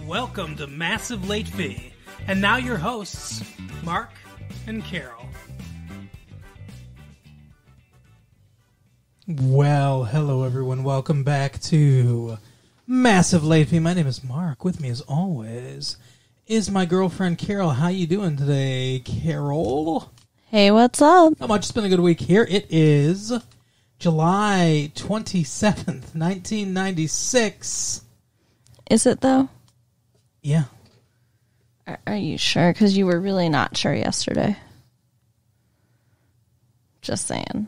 Welcome to Massive Late Fee. And now your hosts, Mark and Carol. Well, hello everyone. Welcome back to Massive Late Fee. My name is Mark. With me as always is my girlfriend Carol. How you doing today, Carol? Hey, what's up? Not much. It's been a good week here. It is July 27th, 1996. Is it, though? Yeah. Are you sure? Because you were really not sure yesterday. Just saying.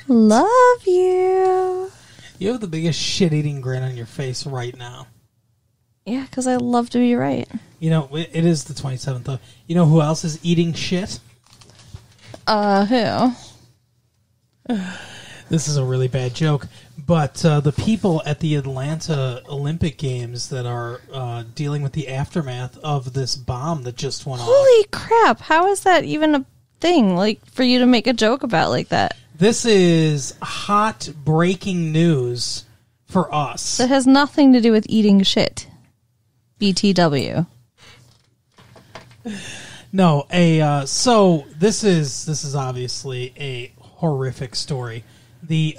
Love you. You have the biggest shit-eating grin on your face right now. Yeah, because I love to be right. You know, it is the 27th, though. You know who else is eating shit? Who? This is a really bad joke, but the people at the Atlanta Olympic Games that are dealing with the aftermath of this bomb that just went off. Holy crap. How is that even a thing, like, for you to make a joke about like that? This is hot breaking news for us. That has nothing to do with eating shit. BTW. No, so this is obviously a horrific story. The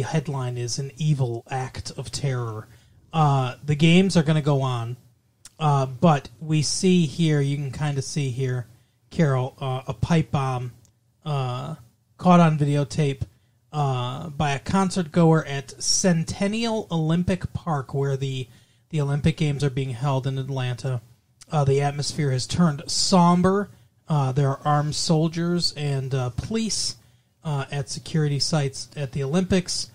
headline is an evil act of terror. The games are going to go on, but we see here, you can kind of see here, Carol, a pipe bomb caught on videotape by a concert goer at Centennial Olympic Park, where the Olympic Games are being held in Atlanta. The atmosphere has turned somber. There are armed soldiers and police at security sites at the Olympics.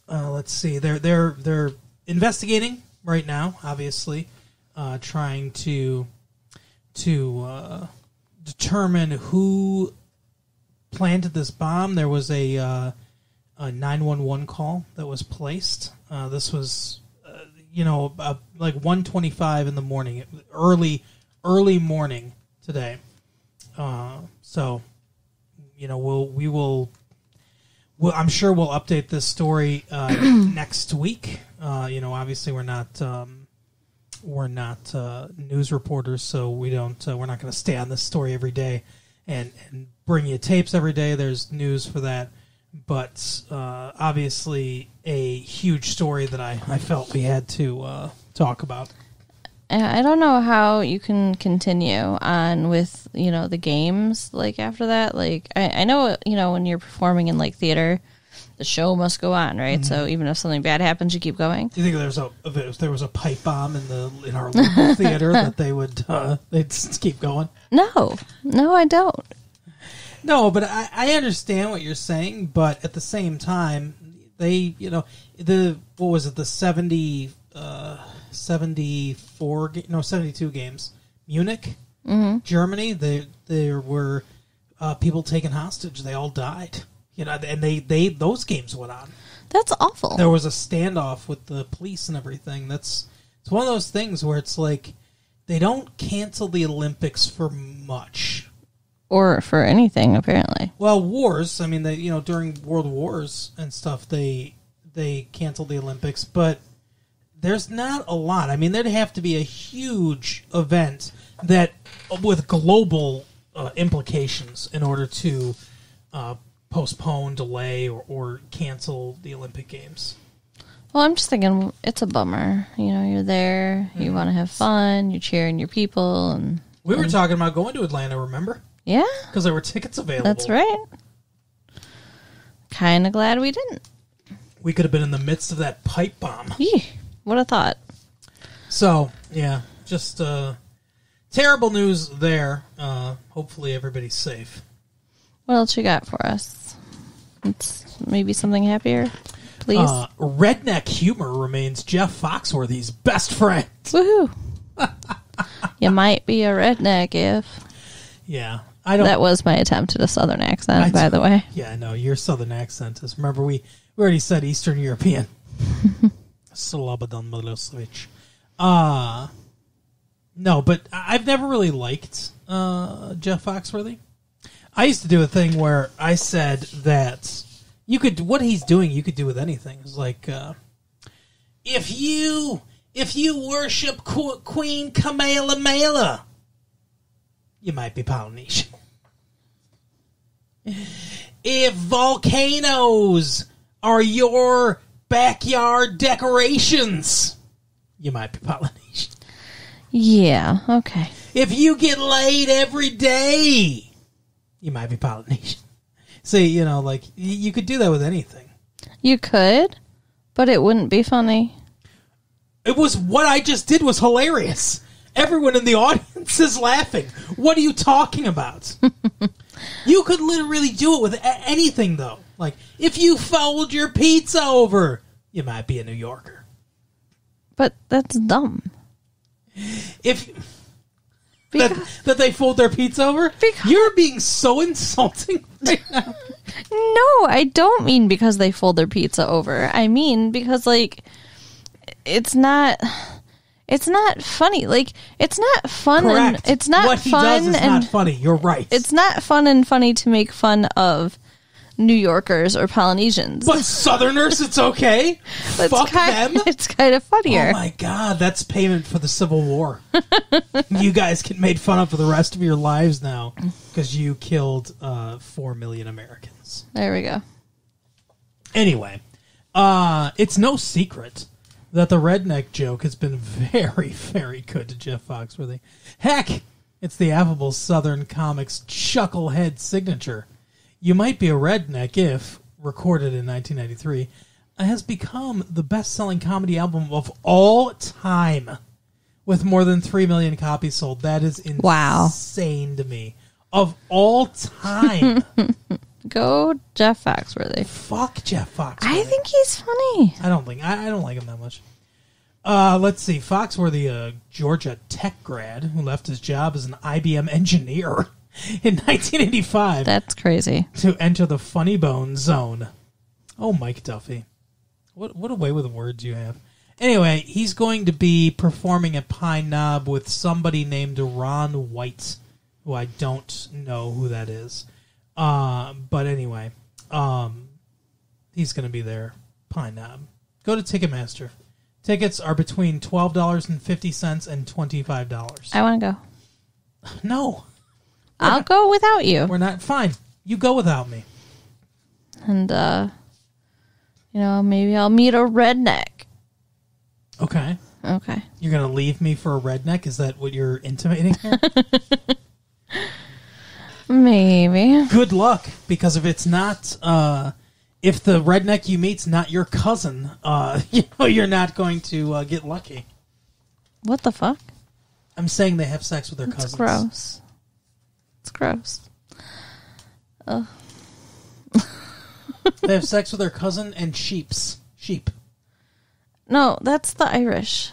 Let's see. They're investigating right now, obviously, trying to determine who planted this bomb. There was a 911 call that was placed. This was, like 1:25 in the morning, early morning today. So, I'm sure we'll update this story next week. Obviously we're not news reporters, so we're not going to stay on this story every day and bring you tapes every day. There's news for that. But obviously a huge story that I felt we had to talk about. I don't know how you can continue on with, the games, like, after that. Like, I know, when you're performing in, like, theater, the show must go on, right? Mm-hmm. So even if something bad happens, you keep going. Do you think if there was a pipe bomb in our local theater that they'd just keep going? No, I don't. No, but I understand what you're saying, but at the same time, they, the 72 games. Munich, mm-hmm. Germany, there were people taken hostage. They all died. And those games went on. That's awful. There was a standoff with the police and everything. It's one of those things where it's like they don't cancel the Olympics for much. Or for anything, apparently. Well, wars. I mean, during World Wars and stuff, they canceled the Olympics, but there's not a lot. I mean, there'd have to be a huge event that with global implications in order to postpone, delay, or cancel the Olympic Games. Well, I'm just thinking it's a bummer. You're there, you want to have fun, you're cheering your people, and we were talking about going to Atlanta. Remember? Yeah, because there were tickets available. That's right. Kind of glad we didn't. We could have been in the midst of that pipe bomb. Eeh, what a thought. So, yeah, just terrible news there. Hopefully everybody's safe. What else you got for us? It's maybe something happier, please. Redneck humor remains Jeff Foxworthy's best friend. Woohoo! You might be a redneck if... Yeah. That was my attempt at a Southern accent, by the way. Yeah, I know. Your Southern accent is... Remember, we already said Eastern European. Slobodan Milosevic. No, but I've never really liked Jeff Foxworthy. I used to do a thing where I said that what he's doing, you could do with anything. It's like, if you worship Queen Kamehameha, you might be Polynesian. If volcanoes are your backyard decorations, you might be Polynesian. Yeah, okay. If you get laid every day, you might be Polynesian. See, you could do that with anything. You could, but it wouldn't be funny. It was what I just did was hilarious. Everyone in the audience is laughing. What are you talking about? You could literally do it with anything, though. Like, if you fold your pizza over, you might be a New Yorker. But that's dumb. That they fold their pizza over? You're being so insulting right now. No, I don't mean because they fold their pizza over. I mean because, like, it's not funny. Like, it's not fun. Correct. And it's not what he fun does is and not funny. You're right. It's not fun and funny to make fun of New Yorkers or Polynesians. But Southerners, it's okay. Fuck them. It's kind of funnier. Oh my God, that's payment for the Civil War. You guys get made fun of for the rest of your lives now because you killed 4 million Americans. There we go. Anyway, it's no secret that the redneck joke has been very, very good to Jeff Foxworthy. Heck, it's the affable Southern comics chucklehead signature. You Might Be a Redneck If, recorded in 1993, has become the best-selling comedy album of all time, with more than 3 million copies sold. That is insane to me. Of all time. Go Jeff Foxworthy. Fuck Jeff Foxworthy. I think he's funny. I don't like him that much. Let's see. Foxworthy, a Georgia Tech grad who left his job as an IBM engineer in 1985. That's crazy. To enter the Funny Bone zone. Oh, Mike Duffy. What a way with words you have. Anyway, he's going to be performing at Pine Knob with somebody named Ron White, who I don't know who that is. But anyway, he's going to be there. Pine Knob. Go to Ticketmaster. Tickets are between $12.50 and $25. I want to go. No. I'll go without you. We're not. Fine. You go without me. And, maybe I'll meet a redneck. Okay. Okay. You're going to leave me for a redneck? Is that what you're intimating here? Maybe. Good luck, because if it's not, if the redneck you meet's not your cousin, you're not going to get lucky. What the fuck? I'm saying they have sex with their cousins. Gross. It's gross. Ugh. They have sex with their cousin and sheep. No, that's the Irish.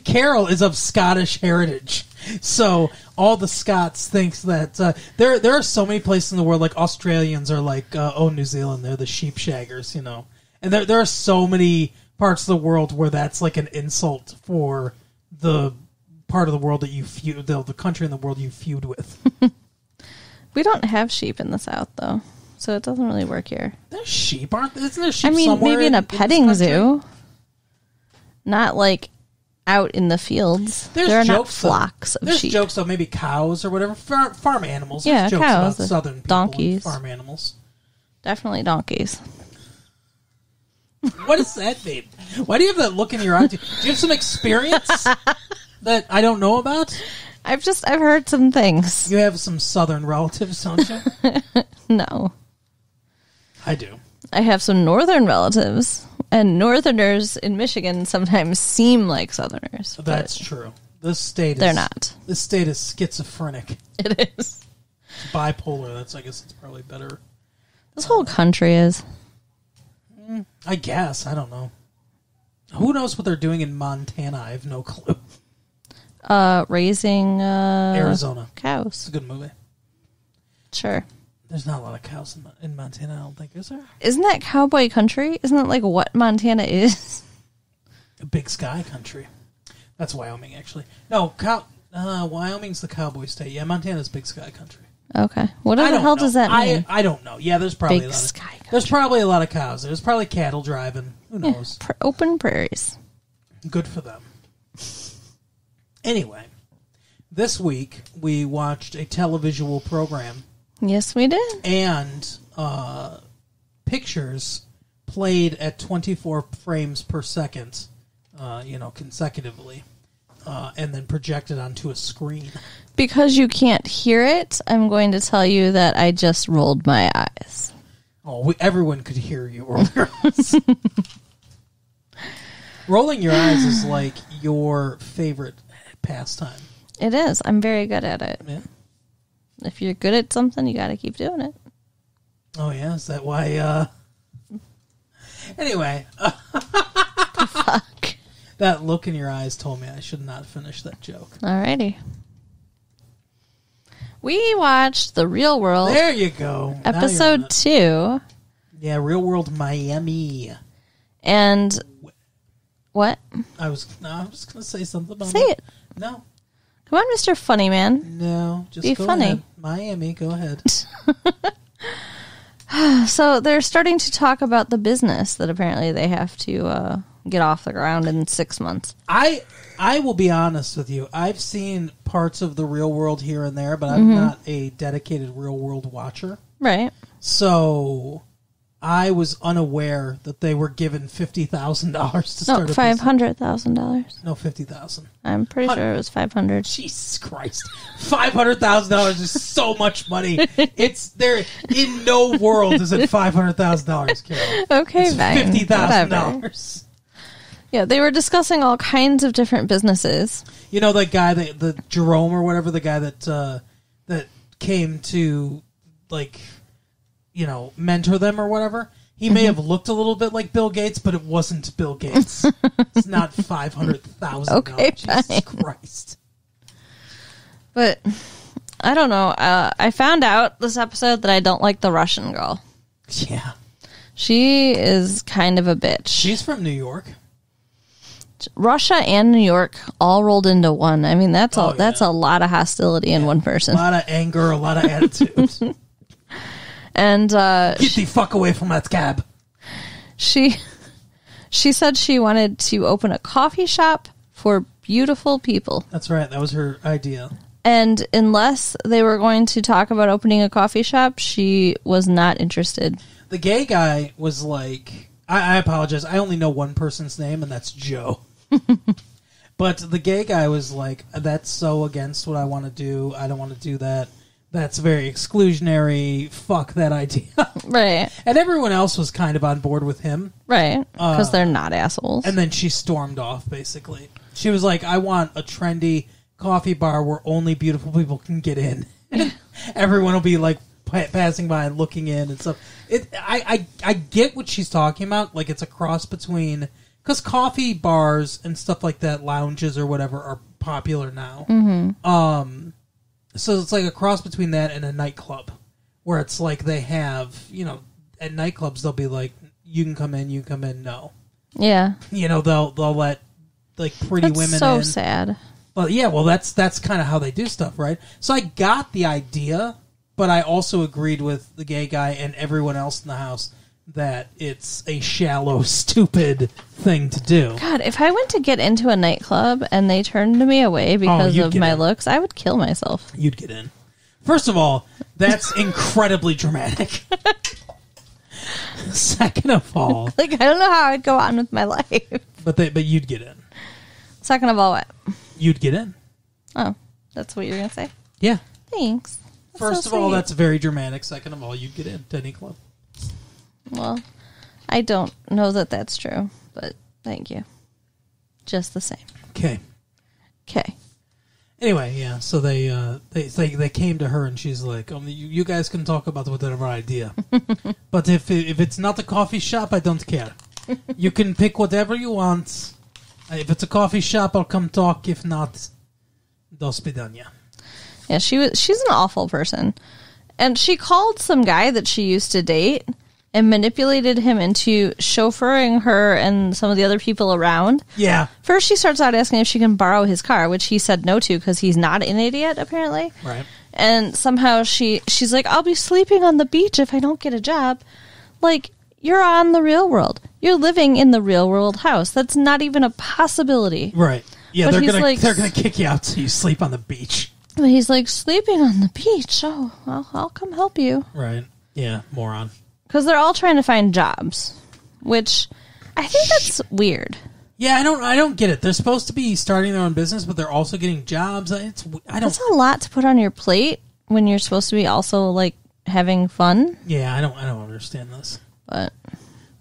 Carol is of Scottish heritage. So all the Scots thinks that there are so many places in the world, like Australians are like, New Zealand, they're the sheep shaggers, And there are so many parts of the world where that's like an insult for the part of the world that you feud, the country in the world you feud with. We don't have sheep in the South, though, so it doesn't really work here. There's sheep, aren't there? Isn't there sheep somewhere? Maybe in a petting this zoo. Not like out in the fields. There are not flocks of sheep. There's jokes, though, maybe cows or whatever. Farm animals. Yeah, There's jokes cows. about Southern people donkeys. And farm animals. Definitely donkeys. What does that mean? Why do you have that look in your eye? Do you have some experience that I don't know about? I've heard some things. You have some Southern relatives, don't you? No. I do. I have some Northern relatives, and Northerners in Michigan sometimes seem like Southerners. That's true. They're not. This state is schizophrenic. It is. It's bipolar. I guess it's probably better. This whole country is. I guess. I don't know. Who knows what they're doing in Montana? I have no clue. Raising Arizona cows. It's a good movie. Sure. There's not a lot of cows in Montana, I don't think, is there? Isn't that cowboy country? Isn't that like what Montana is? A big sky country. That's Wyoming, actually. No, Wyoming's the cowboy state. Yeah, Montana's big sky country. Okay. What the I don't hell know. does that mean? I don't know. Yeah, there's probably Big a lot of, sky country. there's probably a lot of cows. There's probably cattle driving. Who knows? Open prairies. Good for them. Anyway, this week we watched a televisual program Yes, we did. and pictures played at 24 frames per second, consecutively, and then projected onto a screen. Because you can't hear it, I'm going to tell you that I just rolled my eyes. Oh, everyone could hear you roll your eyes. Rolling your eyes is like your favorite pastime. It is. I'm very good at it. Yeah. If you're good at something, you got to keep doing it. Oh, yeah? Is that why? Anyway. Fuck. That look in your eyes told me I should not finish that joke. Alrighty. We watched The Real World. There you go. Episode 2. Yeah, Real World Miami. And what? I was going to say something about Say it. No. Come on, Mr. Funny Man. No. Just Be go funny. ahead. Miami, go ahead. So they're starting to talk about the business that apparently they have to get off the ground in 6 months. I will be honest with you. I've seen parts of the Real World here and there, but I'm not a dedicated Real World watcher. Right. So I was unaware that they were given $50,000 to start a business. $500,000. No, $50,000. I'm pretty sure it was 500. Jesus Christ. $500,000 is so much money. It's there in no world is it $500,000, Carol. Okay, It's fine. $50,000. Yeah, they were discussing all kinds of different businesses. You know that guy, the Jerome or whatever, the guy that came to mentor them or whatever. He may have looked a little bit like Bill Gates, but it wasn't Bill Gates. It's not $500,000. Okay, Jesus fine. Christ. But I don't know. I found out this episode that I don't like the Russian girl. Yeah. She is kind of a bitch. She's from New York. Russia and New York all rolled into one. I mean, that's Oh, that's a lot of hostility in one A person. lot of anger, a lot of attitude. And Get the fuck away from that cab. she said she wanted to open a coffee shop for beautiful people. That's right. That was her idea. And unless they were going to talk about opening a coffee shop, she was not interested. The gay guy was like, I apologize. I only know one person's name, and that's Joe. But the gay guy was like, that's so against what I want to do. I don't want to do that. That's very exclusionary. Fuck that idea. Right. And everyone else was kind of on board with him. Right. Because they're not assholes. And then she stormed off, basically. She was like, I want a trendy coffee bar where only beautiful people can get in. Everyone will be like passing by and looking in and stuff. I get what she's talking about. Like, it's a cross between... Because coffee bars and stuff like that, lounges or whatever, are popular now. Mm-hmm. So it's like a cross between that and a nightclub, where it's like they have, at nightclubs they'll be like, you can come in, no. Yeah. They'll let like pretty That's women so in. sad. Well, yeah, that's kind of how they do stuff, right? So I got the idea, but I also agreed with the gay guy and everyone else in the house that it's a shallow, stupid thing to do. God, if I went to get into a nightclub and they turned me away because of my looks, I would kill myself. You'd get in. First of all, that's incredibly dramatic. Second of all... Like, I don't know how I'd go on with my life. But you'd get in. Second of all, what? You'd get in. Oh, that's what you're going to say? Yeah. Thanks. That's First so of all, sweet. that's very dramatic. Second of all, you'd get in to any club. Well, I don't know that that's true, but thank you. Just the same. Okay. Okay. Anyway, yeah. So they came to her and she's like, "You guys can talk about whatever idea, but if it's not a coffee shop, I don't care. You can pick whatever you want. If it's a coffee shop, I'll come talk. If not, do swidania." Yeah, she's an awful person. And she called some guy that she used to date and manipulated him into chauffeuring her and some of the other people around. Yeah. First, she starts out asking if she can borrow his car, which he said no to because he's not an idiot, apparently. Right. And somehow she's like, I'll be sleeping on the beach if I don't get a job. Like, you're on the real world. You're living in the real world house. That's not even a possibility. Right. Yeah, But they're gonna kick you out so you sleep on the beach. But he's like, sleeping on the beach. Oh, I'll come help you. Right. Yeah, moron. Because they're all trying to find jobs, which I think that's weird. Yeah, I don't get it. They're supposed to be starting their own business, but they're also getting jobs. That's a lot to put on your plate when you're supposed to be also like having fun. Yeah, I don't understand this. But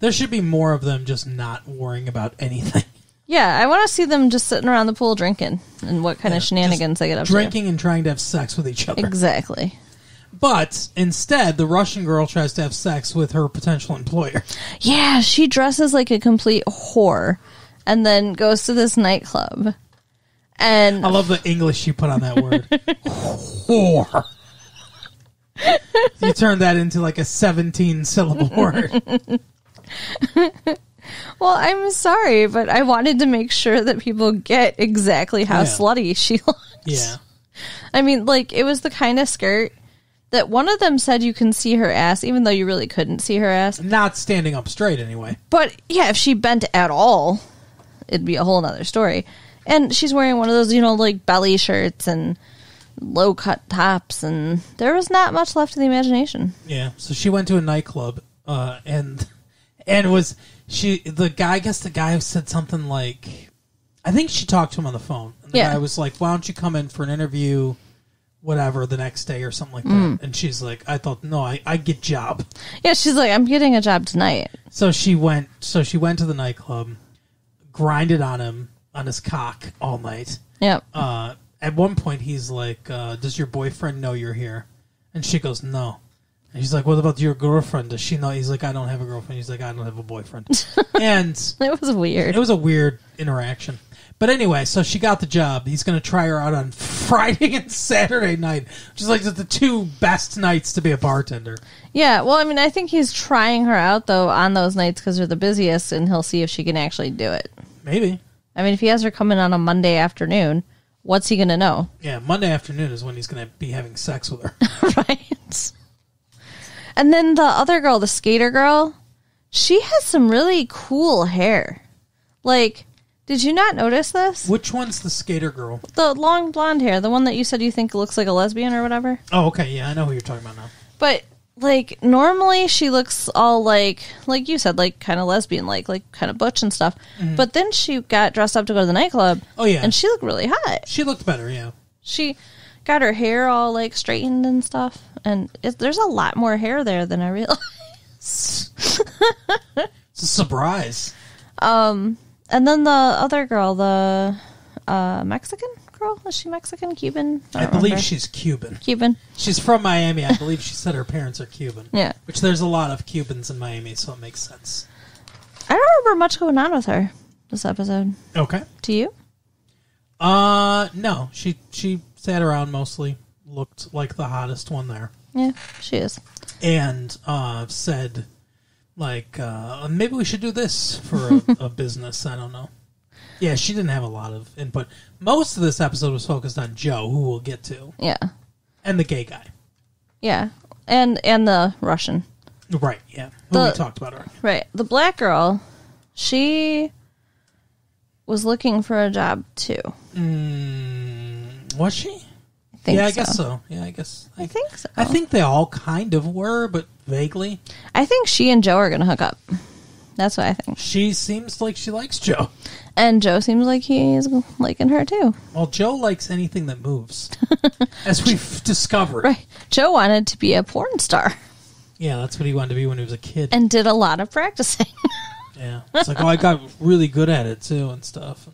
there should be more of them just not worrying about anything. Yeah, I want to see them just sitting around the pool drinking and what kind of shenanigans they get up drinking and trying to have sex with each other. Exactly. But instead, the Russian girl tries to have sex with her potential employer. Yeah, she dresses like a complete whore and then goes to this nightclub. And I love the English you put on that word. Whore. You turned that into like a 17-syllable word. Well, I'm sorry, but I wanted to make sure that people get exactly how slutty she looks. Yeah. I mean, like, it was the kind of skirt that one of them said you can see her ass, even though you really couldn't see her ass. Not standing up straight, anyway. But, yeah, if she bent at all, it'd be a whole nother story. And she's wearing one of those, like, belly shirts and low-cut tops, and there was not much left to the imagination. Yeah, so she went to a nightclub, and the guy said something like, I think she talked to him on the phone. And the guy was like, why don't you come in for an interview, whatever, the next day or something like that. And she's like, I get job. Yeah, she's like, I'm getting a job tonight. So she went to the nightclub, grinded on him, on his cock all night. Yep. At one point, he's like, does your boyfriend know you're here? And she goes, no. And he's like, what about your girlfriend? Does she know? He's like, I don't have a girlfriend. He's like, I don't have a boyfriend. And it was weird. It was a weird interaction. But anyway, so she got the job. He's going to try her out on Friday and Saturday night, which is like the two best nights to be a bartender. Yeah, well, I mean, I think he's trying her out, though, on those nights because they're the busiest, and he'll see if she can actually do it. Maybe. I mean, if he has her come in on a Monday afternoon, what's he going to know? Yeah, Monday afternoon is when he's going to be having sex with her. Right. And then the other girl, the skater girl, she has some really cool hair. Like, did you not notice this? Which one's the skater girl? The long blonde hair, the one that you said you think looks like a lesbian or whatever. Oh, okay, yeah, I know who you're talking about now. But, like, normally she looks all like you said, like, kind of lesbian-like, like, kind of butch and stuff. Mm-hmm. But then she got dressed up to go to the nightclub. Oh, yeah. And she looked really hot. She looked better, yeah. She got her hair all, like, straightened and stuff. And there's a lot more hair there than I realized. It's a surprise. And then the other girl, the Mexican girl, is she Mexican, Cuban? I believe she's Cuban. Cuban. She's from Miami. I believe she said her parents are Cuban. Yeah. Which there's a lot of Cubans in Miami, so it makes sense. I don't remember much going on with her this episode. Okay. Do you? No. She sat around mostly, looked like the hottest one there. Yeah, she is. And said, like, maybe we should do this for a business. I don't know. Yeah, she didn't have a lot of input. Most of this episode was focused on Joe, who we'll get to. Yeah. And the gay guy. Yeah. And the Russian. Right, yeah. Who we talked about already. Right. The black girl, she was looking for a job, too. Was she? I guess so. Yeah, I guess. I think so. I think they all kind of were, but vaguely. I think she and Joe are going to hook up. That's what I think. She seems like she likes Joe. And Joe seems like he's liking her, too. Well, Joe likes anything that moves, as we've discovered. Right. Joe wanted to be a porn star. Yeah, that's what he wanted to be when he was a kid. And did a lot of practicing. Yeah. It's like, I got really good at it, too, and stuff.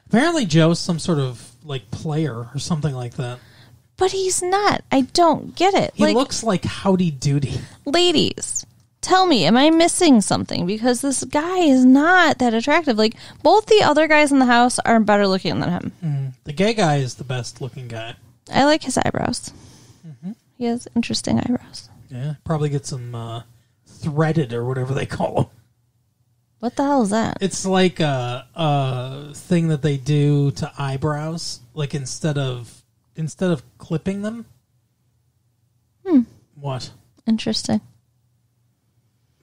Apparently, Joe's some sort of, like, player or something like that. But he's not. I don't get it. He looks like Howdy Doody. Ladies, tell me, am I missing something? Because this guy is not that attractive. Like, both the other guys in the house are better looking than him. The gay guy is the best looking guy. I like his eyebrows. Mm-hmm. He has interesting eyebrows. Yeah, probably get some threaded or whatever they call them. What the hell is that? It's like a thing that they do to eyebrows. Like instead of clipping them, What? Interesting.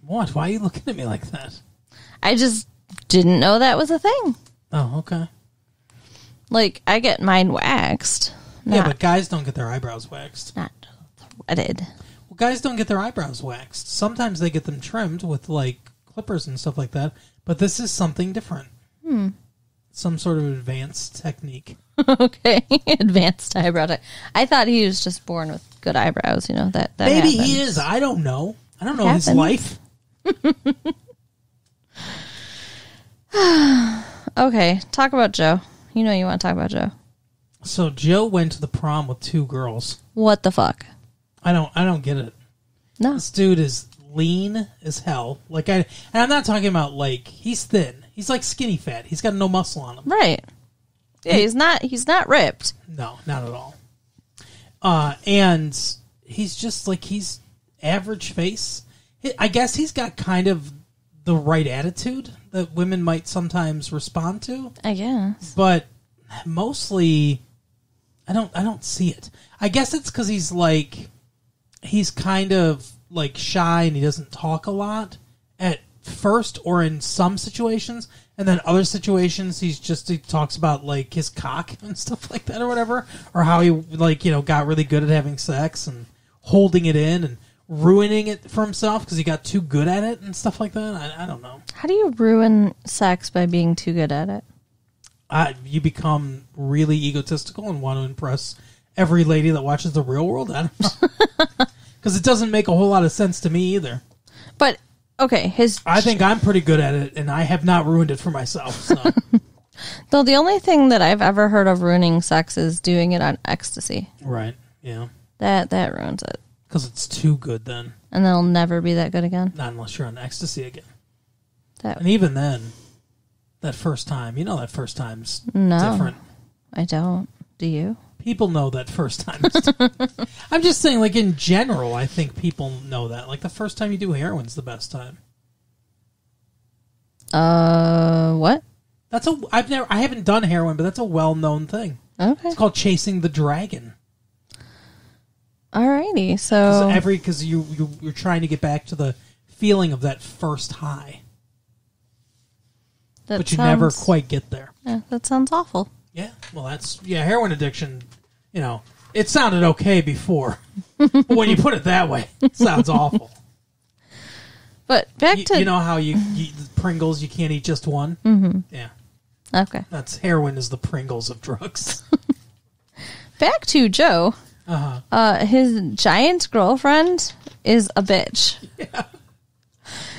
What? Why are you looking at me like that? I just didn't know that was a thing. Oh, okay. Like, I get mine waxed. Yeah, but guys don't get their eyebrows waxed. Not threaded. Well, guys don't get their eyebrows waxed. Sometimes they get them trimmed with, like, clippers and stuff like that. But this is something different. Some sort of advanced technique. Okay. Advanced eyebrow. I thought he was just born with good eyebrows, you know. That Maybe happens. he is. I don't know. I don't know his life. Okay, talk about Joe. You know you want to talk about Joe. So Joe went to the prom with 2 girls. What the fuck? I don't get it. No. This dude is lean as hell. And I'm not talking about, like, he's thin. He's like skinny fat. He's got no muscle on him. Right. Yeah, he's not ripped. No, not at all. And he's just like, he's average face. I guess he's got kind of the right attitude that women might sometimes respond to. I guess. But mostly, I don't see it. I guess it's because he's kind of like shy and he doesn't talk a lot at first or in some situations, and then other situations he talks about like his cock and stuff like that or whatever, or how he got really good at having sex and holding it in and ruining it for himself because he got too good at it and stuff like that. I don't know. How do you ruin sex by being too good at it? You become really egotistical and want to impress every lady that watches The Real World. I don't know. Because it doesn't make a whole lot of sense to me either. But, okay, I think I'm pretty good at it, and I have not ruined it for myself. So. Though the only thing that I've ever heard of ruining sex is doing it on ecstasy. Right, yeah. That ruins it. Because it's too good then. And they'll never be that good again? Not unless you're on ecstasy again. That And even then, that first time, that first time's No. different. I don't. Do you? People know that first time. I'm just saying, like, in general, I think people know that. Like, the first time you do heroin's the best time. What? I haven't done heroin, but that's a well-known thing. Okay. It's called chasing the dragon. Alrighty, so... Because you're trying to get back to the feeling of that first high. But you never quite get there. Yeah, that sounds awful. Yeah, well, heroin addiction, it sounded okay before. But when you put it that way, it sounds awful. But back to... You know how the Pringles, you can't eat just one? Mm-hmm. Yeah. Okay. That's heroin is the Pringles of drugs. Back to Joe. Uh-huh. His giant girlfriend is a bitch. Yeah.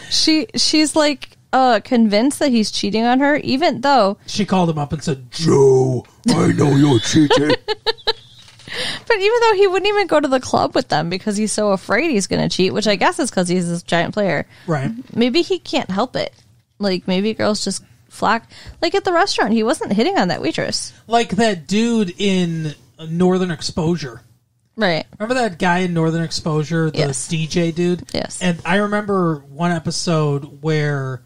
She's like... convinced that he's cheating on her, even though... She called him up and said, Joe, I know you're cheating. But even though he wouldn't even go to the club with them because he's so afraid he's going to cheat, which I guess is because he's this giant player. Right. Maybe he can't help it. Like, maybe girls just flock. Like, at the restaurant, he wasn't hitting on that waitress. Like that dude in Northern Exposure. Right. Remember that guy in Northern Exposure, the Yes. DJ dude? Yes. And I remember one episode where...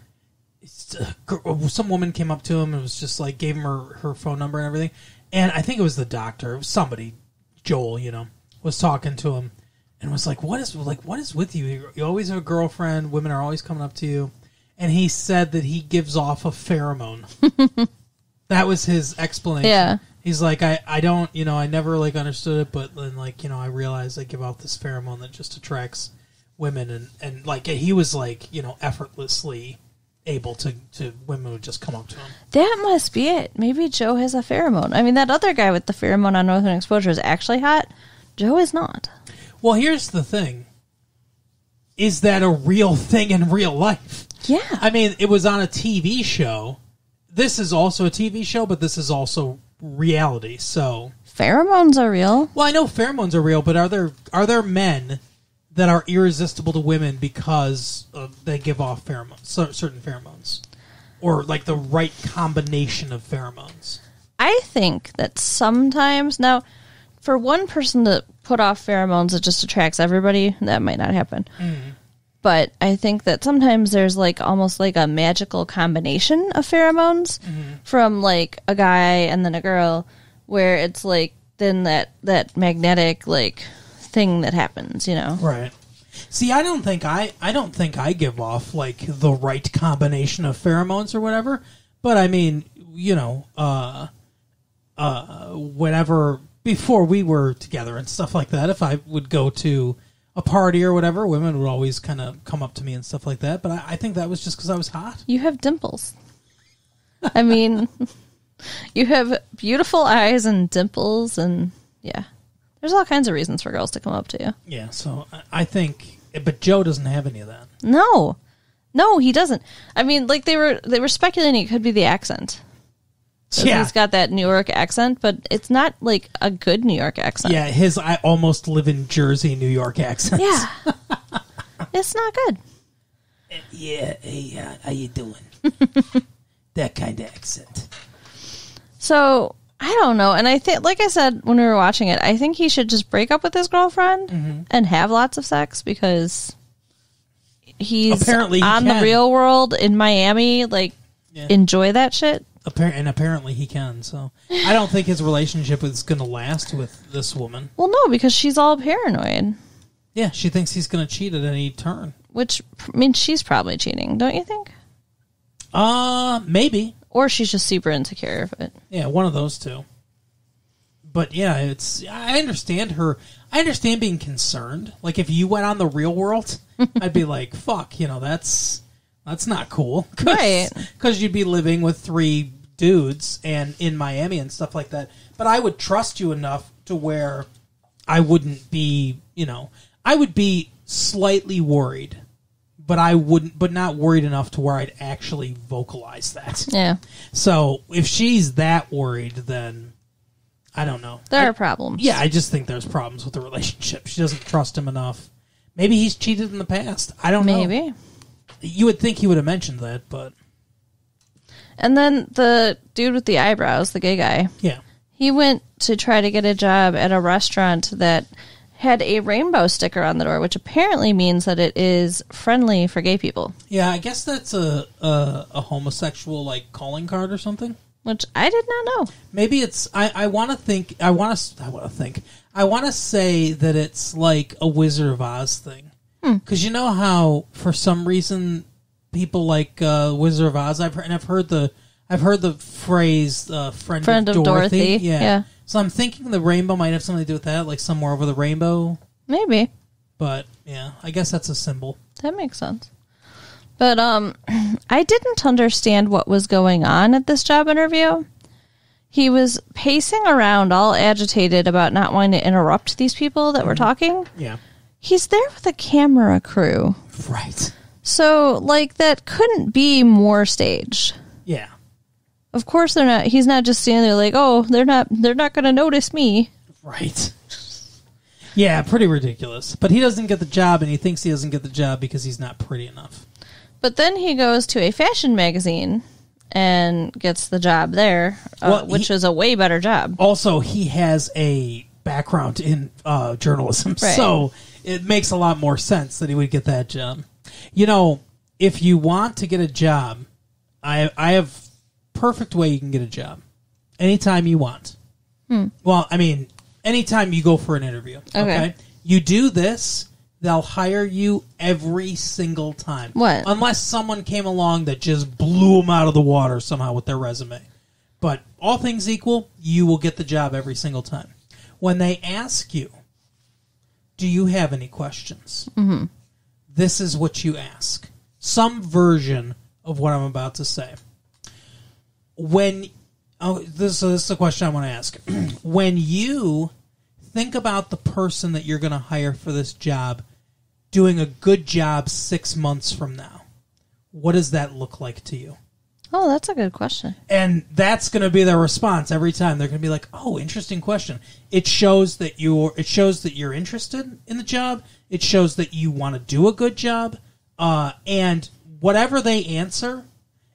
some woman came up to him and was just like, gave him her phone number and everything. And I think it was the doctor, it was somebody, Joel, was talking to him and was like, what is with you? You always have a girlfriend. Women are always coming up to you. And he said that he gives off a pheromone. That was his explanation. Yeah. He's like, I don't, I never like understood it, but then I realized I give off this pheromone that just attracts women. And like, he was like, effortlessly able to women would just come up to him. That must be it. Maybe Joe has a pheromone. I mean, that other guy with the pheromone on Northern Exposure is actually hot. Joe is not. Well, here's the thing. Is that a real thing in real life? Yeah. I mean, it was on a TV show. This is also a TV show, but this is also reality, so... Pheromones are real. Well, I know pheromones are real, but are there men that are irresistible to women because they give off pheromones, certain pheromones, or like the right combination of pheromones? I think that sometimes, now, for one person to put off pheromones that just attracts everybody, that might not happen. Mm-hmm. But I think that sometimes there's like almost like a magical combination of pheromones from like a guy and then a girl, where it's like then that magnetic like thing that happens, Right. See, I don't think I give off like the right combination of pheromones or whatever. But I mean, whenever before we were together and stuff like that, if I would go to a party or whatever, women would always kind of come up to me and stuff like that. But I think that was just because I was hot. You have dimples. I mean, you have beautiful eyes and dimples, and yeah, there's all kinds of reasons for girls to come up to you. Yeah, so I think, but Joe doesn't have any of that. No, he doesn't. I mean, like they were speculating it could be the accent. Yeah, he's got that New York accent, but it's not like a good New York accent. Yeah, his I almost live in Jersey, New York accent. Yeah, it's not good. Yeah, hey, how you doing? That kind of accent. So I don't know, and I think, like I said when we were watching it, I think he should just break up with his girlfriend and have lots of sex because he's apparently on the real world in Miami. Like, enjoy that shit. And apparently he can. So I don't think his relationship is going to last with this woman. Well, no, because she's all paranoid. Yeah, she thinks he's going to cheat at any turn. Which means she's probably cheating, don't you think? Maybe. Or she's just super insecure of it. Yeah, one of those two. But yeah, I understand her. I understand being concerned. Like if you went on the real world, I'd be like, fuck, that's not cool. Right. Because you'd be living with 3 dudes and in Miami and stuff like that. But I would trust you enough to where I wouldn't be, I would be slightly worried, but not worried enough to where I'd actually vocalize that. Yeah. So if she's that worried, then I don't know. There are problems. Yeah, I just think there's problems with the relationship. She doesn't trust him enough. Maybe he's cheated in the past. I don't know. Maybe. You would think he would have mentioned that, but... And then the dude with the eyebrows, the gay guy. Yeah. He went to try to get a job at a restaurant that had a rainbow sticker on the door, which apparently means that it is friendly for gay people. Yeah, I guess that's a homosexual, calling card or something. Which I did not know. Maybe it's... I want to say that it's like a Wizard of Oz thing. Because you know how, for some reason, people like Wizard of Oz. I've heard the phrase "friend of Dorothy." Yeah. So I'm thinking the rainbow might have something to do with that, like somewhere over the rainbow. Maybe. But yeah, I guess that's a symbol. That makes sense. But I didn't understand what was going on at this job interview. He was pacing around, all agitated about not wanting to interrupt these people that were talking. Yeah. He's there with a camera crew. Right. So, that couldn't be more staged. Yeah. Of course they're not. He's not just standing there like, oh, they're not going to notice me. Right. Yeah, pretty ridiculous. But he doesn't get the job, and he thinks he doesn't get the job because he's not pretty enough. But then he goes to a fashion magazine and gets the job there, which is a way better job. Also, he has a background in journalism, right. So it makes a lot more sense that he would get that job. If you want to get a job, I have perfect way you can get a job. Anytime you want. Well, I mean, anytime you go for an interview. Okay. You do this, they'll hire you every single time. What? Unless someone came along that just blew them out of the water somehow with their resume. But all things equal, you will get the job every single time. When they ask you, do you have any questions? Mm-hmm. This is what you ask. Some version of what I'm about to say. This is the question I want to ask. When you think about the person that you're going to hire for this job doing a good job 6 months from now, what does that look like to you? Oh, that's a good question. And that's going to be their response every time. They're going to be like, "Oh, interesting question." It shows that you're interested in the job. It shows that you want to do a good job. And whatever they answer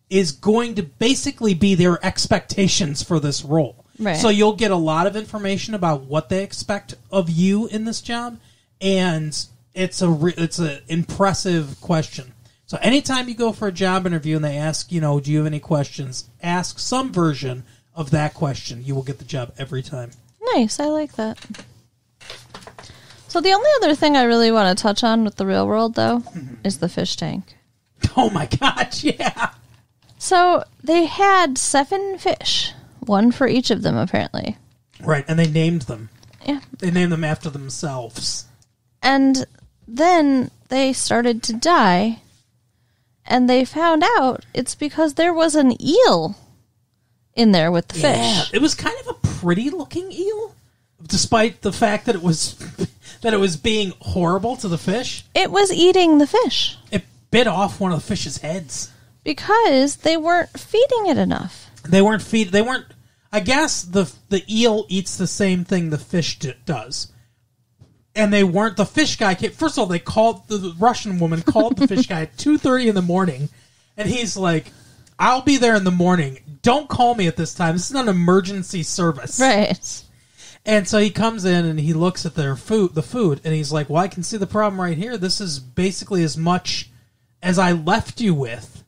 is going to basically be their expectations for this role. Right. So you'll get a lot of information about what they expect of you in this job, and it's an impressive question. So anytime you go for a job interview and they ask, do you have any questions, ask some version of that question. You will get the job every time. Nice. I like that. So the only other thing I really want to touch on with the real world, though, is the fish tank. Oh my gosh, yeah. So they had 7 fish, one for each of them, apparently. Right, and they named them. Yeah. They named them after themselves. And then they started to die, and they found out it's because there was an eel in there with the fish. It was kind of a pretty-looking eel, despite the fact that it was being horrible to the fish. It was eating the fish. It bit off one of the fish's heads. Because they weren't feeding it enough. They weren't. I guess the eel eats the same thing the fish does. And they weren't. The fish guy came. First of all, the Russian woman called the fish guy at 2:30 in the morning. And he's like, I'll be there in the morning. Don't call me at this time. This is not an emergency service. Right. And so he comes in and he looks at the food, and he's like, well, I can see the problem right here. This is basically as much as I left you with.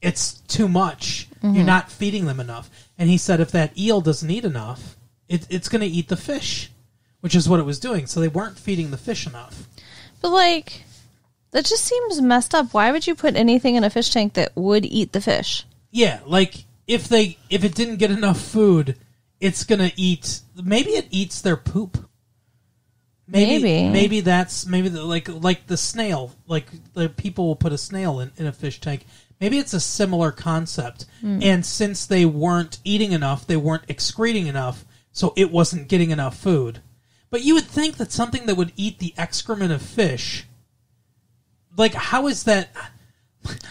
It's too much. Mm-hmm. You're not feeding them enough. And he said if that eel doesn't eat enough, it's going to eat the fish, which is what it was doing. So they weren't feeding the fish enough. But, like, that just seems messed up. Why would you put anything in a fish tank that would eat the fish? Yeah, like, if it didn't get enough food, it's going to eat... Maybe it eats their poop. Maybe that's... Maybe like the snail. Like, the people will put a snail in a fish tank. Maybe it's a similar concept. And since they weren't eating enough, they weren't excreting enough, so it wasn't getting enough food. But you would think that something that would eat the excrement of fish... Like, how is that...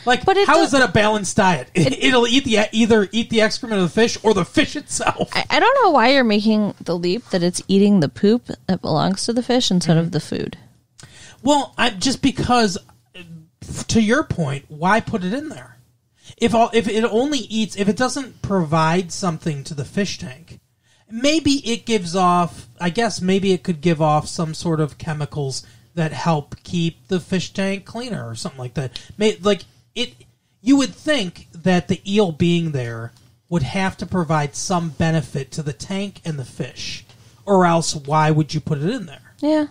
Like, how is that a balanced diet? It'll either eat the excrement of the fish or the fish itself. I don't know why you're making the leap that it's eating the poop that belongs to the fish instead of the food. Well, just because, to your point, why put it in there? If it only eats, if it doesn't provide something to the fish tank, maybe it gives off, I guess maybe it could give off some sort of chemicals that help keep the fish tank cleaner or something like that. You would think that the eel being there would have to provide some benefit to the tank and the fish, or else why would you put it in there? Yeah.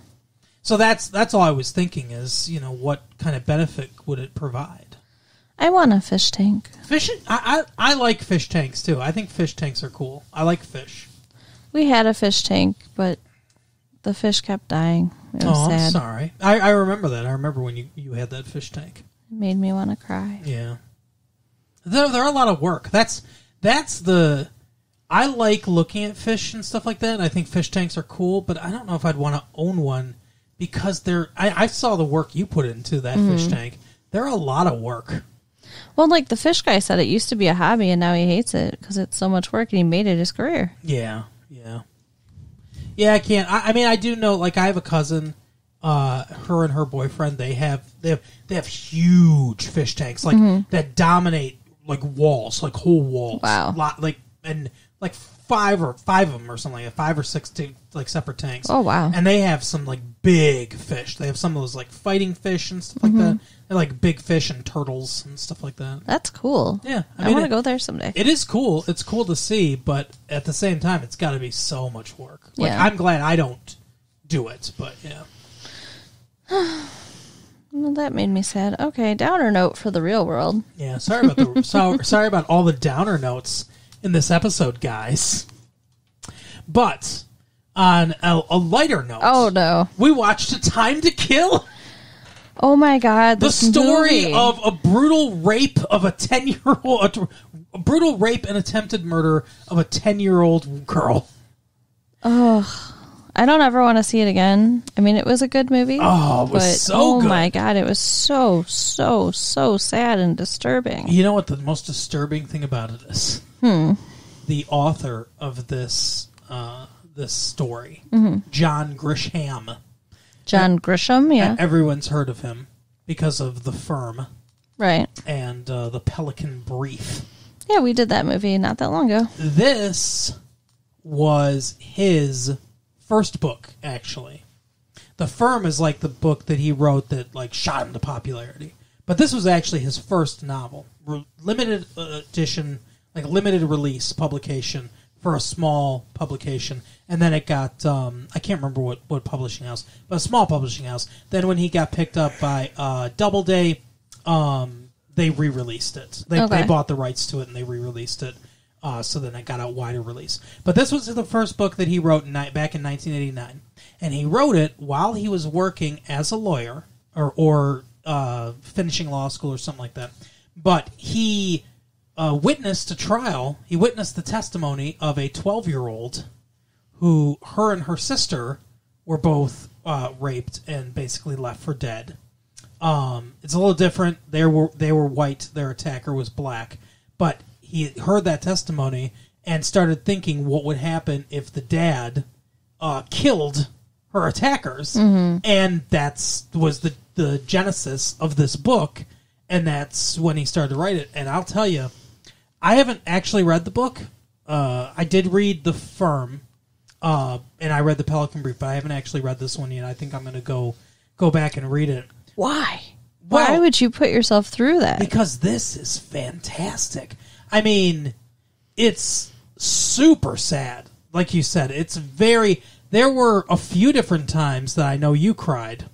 So that's all I was thinking is, what kind of benefit would it provide? I want a fish tank. I like fish tanks too. I think fish tanks are cool. I like fish. We had a fish tank, but the fish kept dying. It was sad. I'm sorry. I remember that. I remember when you had that fish tank. It made me want to cry. Yeah. They're a lot of work. I like looking at fish and stuff like that, and I think fish tanks are cool, but I don't know if I'd want to own one because I saw the work you put into that fish tank. They're a lot of work. Well, like the fish guy said, it used to be a hobby, and now he hates it because it's so much work, and he made it his career. Yeah. Yeah, I can't. I mean, I do know. Like, I have a cousin. Her and her boyfriend. They have huge fish tanks, like that dominate like walls, like whole walls. Wow. Like five of them or something, like 5 or 6 like separate tanks. Oh wow! And they have some like big fish. They have some of those like fighting fish and stuff like that. They're like big fish and turtles and stuff like that. That's cool. Yeah, I want to go there someday. It is cool. It's cool to see, but at the same time, it's got to be so much work. Like, Yeah. I'm glad I don't do it, but yeah. Well, that made me sad. Okay, downer note for the real world. Yeah, sorry about sorry about all the downer notes in this episode, guys. But on a lighter note, Oh no! we watched A Time to Kill. Oh my god! The story movie. of a brutal rape of a 10-year-old, a brutal rape and attempted murder of a 10-year-old girl. Oh, I don't ever want to see it again. I mean, it was a good movie. Oh, it was so good. Oh my god, it was so sad and disturbing. You know what the most disturbing thing about it is? The author of this story, John Grisham. John Grisham, yeah, Everyone's heard of him because of The Firm, right? And The Pelican Brief. Yeah, we did that movie not that long ago. This was his first book, actually. The Firm is like the book that he wrote that like shot him to popularity. But this was actually his first novel. Limited edition, like limited release publication for a small publication, and then it got I can't remember what publishing house, but a small publishing house. Then when he got picked up by Doubleday, they re-released it. They bought the rights to it and they re-released it. So then it got a wider release. But this was the first book that he wrote back in 1989, and he wrote it while he was working as a lawyer or finishing law school or something like that. But he witnessed a trial. He witnessed the testimony of a 12-year-old who, her and her sister, were both raped and basically left for dead. It's a little different. They were white. Their attacker was black. But he heard that testimony and started thinking what would happen if the dad killed her attackers. Mm-hmm. And was the genesis of this book. And that's when he started to write it. And I'll tell you, I haven't actually read the book. I did read The Firm, and I read The Pelican Brief, but I haven't actually read this one yet. I think I'm going to go back and read it. Why? Why would you put yourself through that? Because this is fantastic. I mean, it's super sad. Like you said, there were a few different times that I know you cried.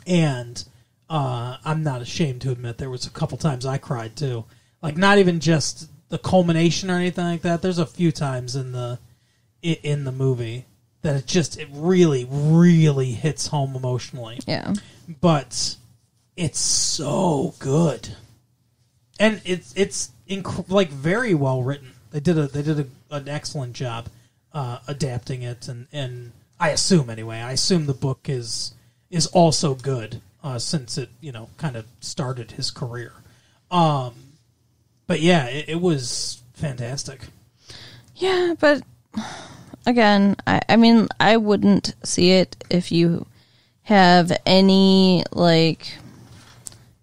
And I'm not ashamed to admit there was a couple times I cried too. Like, not even just the culmination or anything like that. There's a few times in the movie that it really, really hits home emotionally. Yeah. But it's so good. And it's very well written. They did an excellent job adapting it, and I assume the book is also good since it kind of started his career. But yeah, it was fantastic. Yeah, but again, I mean, I wouldn't see it if you have any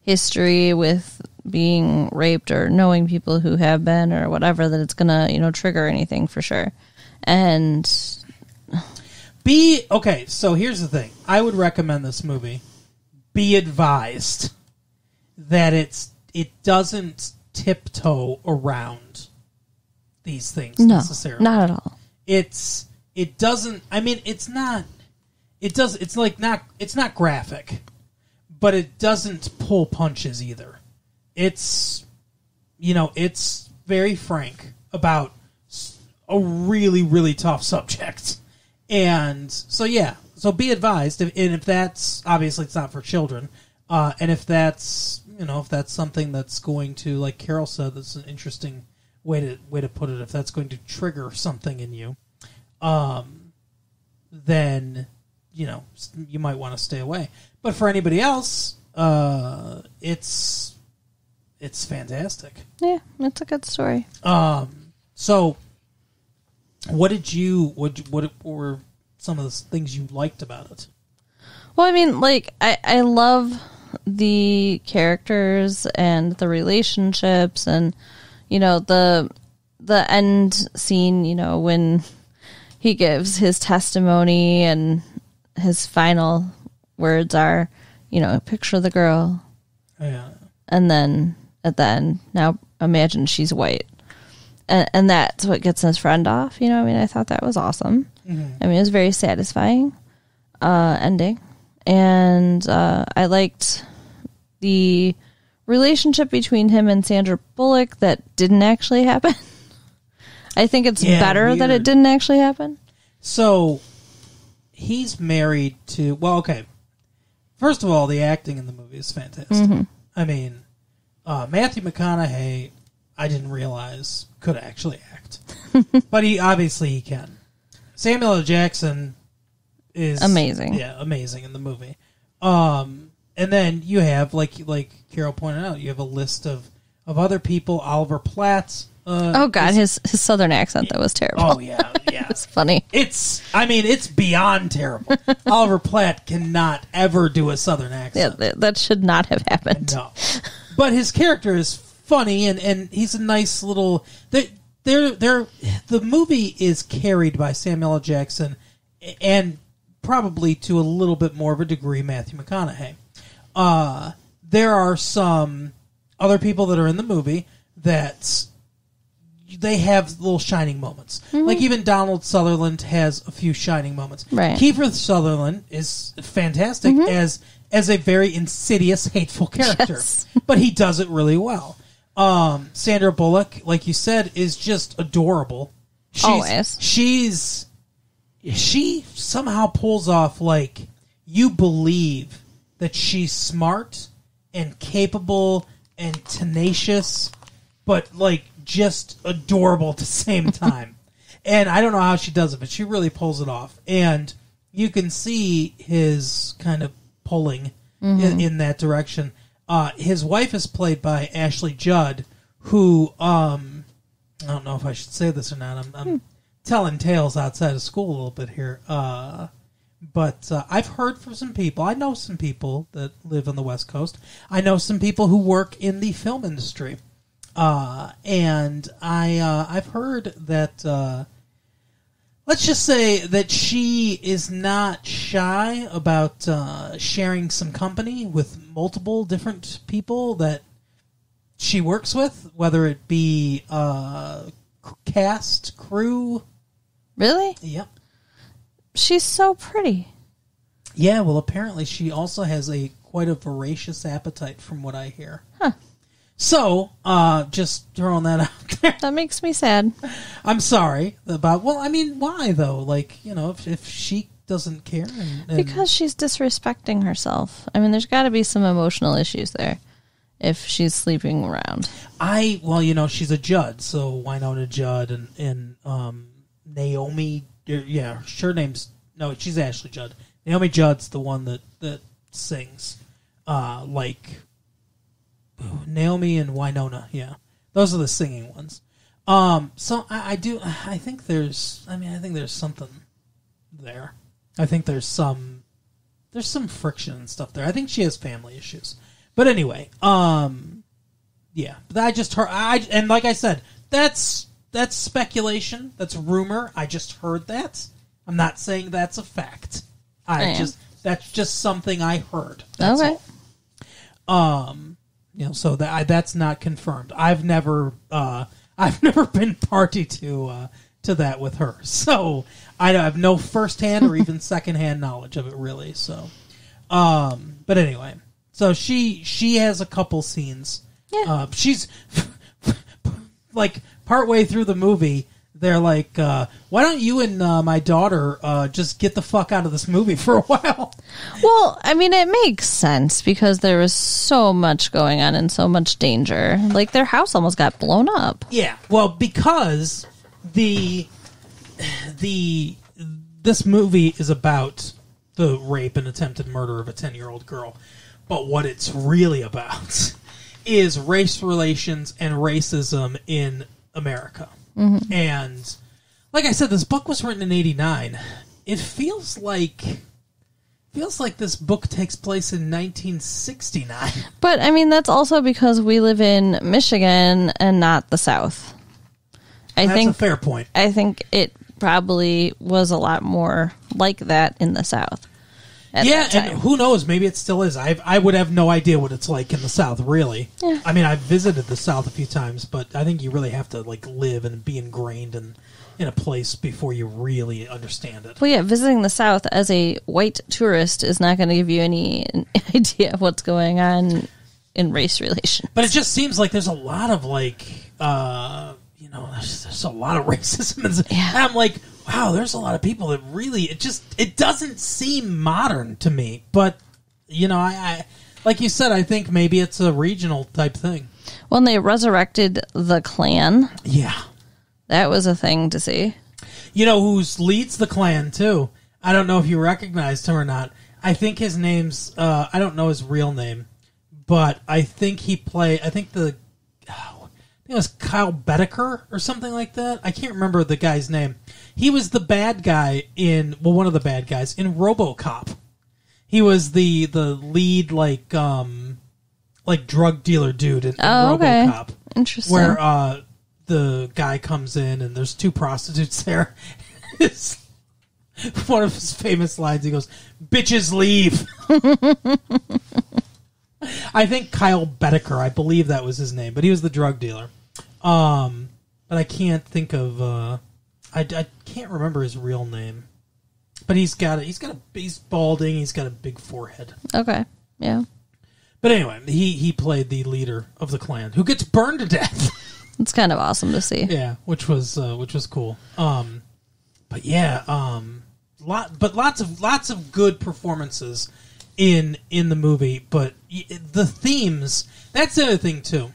history with being raped or knowing people who have been or whatever, that it's gonna trigger anything for sure. And so here's the thing. I would recommend this movie. Be advised that it doesn't tiptoe around these things necessarily. Not at all. It's not graphic, but it doesn't pull punches either. It's very frank about a really, really tough subject. And so be advised, and if that's, obviously it's not for children, and if that's something that's going to, like Carol said, that's an interesting way to put it, if that's going to trigger something in you, then you might want to stay away. But for anybody else, it's fantastic. Yeah, it's a good story. So what were some of the things you liked about it? Well, I mean, I love the characters and the relationships, and the end scene, when he gives his testimony and his final words are, picture the girl. Yeah. And then at the end, now imagine she's white. And that's what gets his friend off. I thought that was awesome. Mm-hmm. I mean, it was a very satisfying ending. And I liked the relationship between him and Sandra Bullock that didn't actually happen. I think it's better that it didn't actually happen. So, he's married to... Well, okay. First of all, the acting in the movie is fantastic. Mm-hmm. I mean, Matthew McConaughey, I didn't realize could actually act. But he can. Samuel L. Jackson is... amazing. Yeah, amazing in the movie. And then you have, like Carol pointed out, you have a list of other people. Oliver Platt... oh God, his southern accent, that was terrible. Oh yeah. It's funny. It's beyond terrible. Oliver Platt cannot ever do a southern accent. Yeah, that should not have happened. No, but his character is funny, and he's a nice little. The movie is carried by Samuel L. Jackson, and probably to a little bit more of a degree Matthew McConaughey. There are some other people that are in the movie that they have little shining moments. Like even Donald Sutherland has a few shining moments. Right. Kiefer Sutherland is fantastic as a very insidious, hateful character, Yes. but he does it really well. Sandra Bullock, like you said, is just adorable. Always. She somehow pulls off, like, you believe that she's smart and capable and tenacious, but, like, just adorable at the same time. And I don't know how she does it, but she really pulls it off. And you can see his kind of pulling in that direction. His wife is played by Ashley Judd, who, I don't know if I should say this or not. I'm telling tales outside of school a little bit here. But I've heard from some people. I know some people that live on the West Coast. I know some people who work in the film industry. And I've heard that, let's just say that she is not shy about sharing some company with multiple different people that she works with, whether it be cast, crew. Really? Yep. She's so pretty. Yeah, well, apparently she also has quite a voracious appetite, from what I hear. Huh. So, just throwing that out there. That makes me sad. I'm sorry about. Well, I mean, why though? Like, you know, if she doesn't care, and Because she's disrespecting herself. I mean, there's got to be some emotional issues there if she's sleeping around. well, you know, she's a Judd, so Winona Judd and Naomi. Yeah, her name's no, she's Ashley Judd. Naomi Judd's the one that sings, like Naomi and Winona. Yeah, those are the singing ones. So I think there's something there. I think there's some friction and stuff there. I think she has family issues. But anyway, yeah. I just heard, and like I said, that's speculation. That's rumor. I just heard that. I'm not saying that's a fact. That's just something I heard. That's Okay. all. You know, so that's not confirmed. I've never been party to that with her, so I have no firsthand or even secondhand knowledge of it, really. So, but anyway, so she has a couple scenes. Yeah. She's like partway through the movie. They're like, why don't you and my daughter just get the fuck out of this movie for a while? Well, I mean, it makes sense because there was so much going on and so much danger. Like, their house almost got blown up. Yeah, well, because this movie is about the rape and attempted murder of a 10-year-old girl. But what it's really about is race relations and racism in America. Mm-hmm. And like I said, this book was written in 1989. It feels like this book takes place in 1969. But, I mean, that's also because we live in Michigan and not the South. That's a fair point. I think it probably was a lot more like that in the South. Yeah, and who knows? Maybe it still is. I would have no idea what it's like in the South, really. Yeah. I mean, I've visited the South a few times, but I think you really have to like live and be ingrained in a place before you really understand it. Well, yeah, visiting the South as a white tourist is not going to give you any idea of what's going on in race relations. But it just seems like there's a lot of like, there's a lot of racism. And I'm like, wow, there's a lot of people that really, it doesn't seem modern to me. But, you know, I like you said, I think maybe it's a regional type thing. When they resurrected the Klan, yeah, that was a thing to see. You know who leads the Klan, too? I don't know if you recognized him or not. I think his name's, I don't know his real name, but I think it was Kyle Bedecker or something like that. I can't remember the guy's name. He was the bad guy one of the bad guys in RoboCop. He was the lead like drug dealer dude in RoboCop. Okay. Interesting. Where the guy comes in and there's two prostitutes there. One of his famous lines, he goes, "Bitches leave." I think Kyle Bedecker, I believe that was his name, but he was the drug dealer. but I can't think of. I can't remember his real name, but he's balding. He's got a big forehead. Okay, yeah. But anyway, he played the leader of the clan who gets burned to death. It's kind of awesome to see. Yeah, which was cool. But yeah, lots of good performances in the movie. But the themes, that's the other thing too.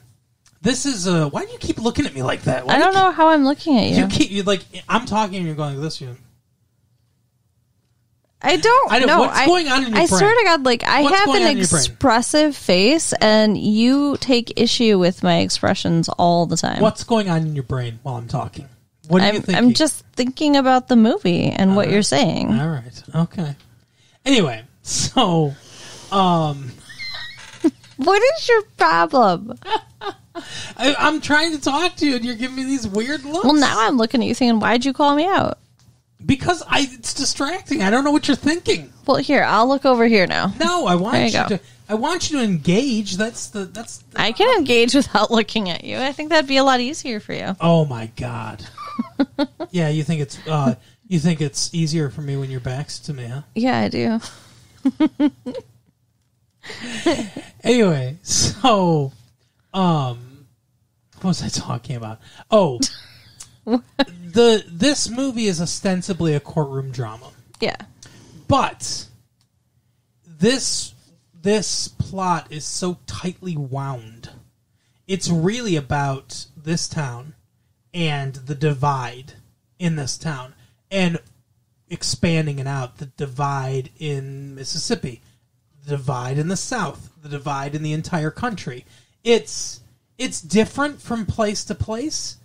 This is why do you keep looking at me like that? I don't know how I'm looking at you. You like I'm talking and you're going like this. I don't know. What's going on in your brain? I swear to God, like, I have an expressive face, and you take issue with my expressions all the time. What's going on in your brain while I'm talking? What are you thinking? I'm just thinking about the movie and what you're saying. All right. Okay. Anyway, so, what is your problem? I'm trying to talk to you, and you're giving me these weird looks. Well, now I'm looking at you thinking, why'd you call me out? Because it's distracting. I don't know what you're thinking. Well, here, I'll look over here now. No, I want you to engage. That's I can engage without looking at you. I think that'd be a lot easier for you. Oh my God. Yeah, you think it's easier for me when your back's to me, huh? Yeah, I do. Anyway, so what was I talking about? Oh, this movie is ostensibly a courtroom drama. Yeah. But this plot is so tightly wound. It's really about this town and the divide in this town and expanding it out. The divide in Mississippi, the divide in the South, the divide in the entire country. It's different from place to place.